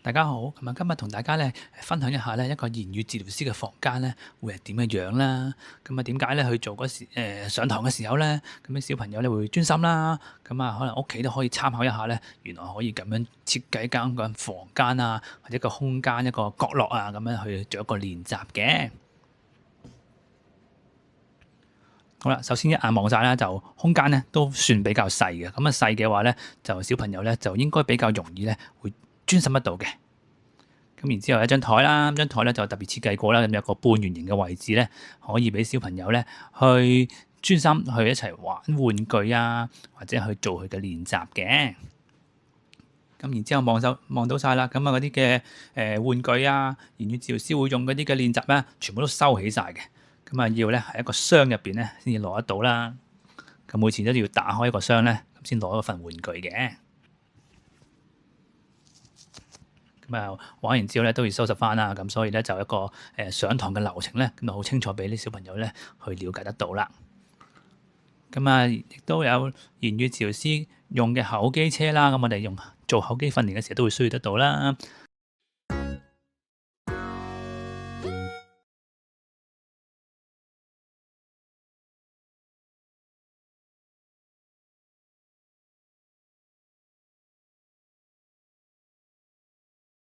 大家好，咁啊，今日同大家咧分享一下咧一個言語治療師嘅房間咧會係點嘅樣啦。咁啊，點解咧去做嗰時上堂嘅時候咧，咁啲小朋友咧會專心啦。咁啊，可能屋企都可以參考一下咧，原來可以咁樣設計間個房間啊，或者個空間一個角落啊，咁樣去做一個練習嘅。好啦，首先一眼望晒啦，就空間咧都算比較細嘅。咁啊細嘅話咧，就小朋友咧就應該比較容易咧會專心得到嘅。咁然之後有一張台啦，張台咧就特別設計過啦，咁有個半圓形嘅位置咧，可以俾小朋友咧去專心去一齊玩玩具啊，或者去做佢嘅練習嘅。咁然之後望到晒啦，咁啊嗰啲嘅玩具啊，言語治療師會用嗰啲嘅練習咧，全部都收起晒嘅。咁啊要咧喺一個箱入邊咧先至攞得到啦。咁每次都要打開一個箱咧，咁先攞一份玩具嘅。咁啊，玩完之後咧都要收拾翻啦，咁所以咧就一個上堂嘅流程咧，咁就好清楚俾啲小朋友咧去了解得到啦。咁啊，亦都有言語治療師用嘅口機車啦，咁我哋用做口機訓練嘅時候都會需要得到啦。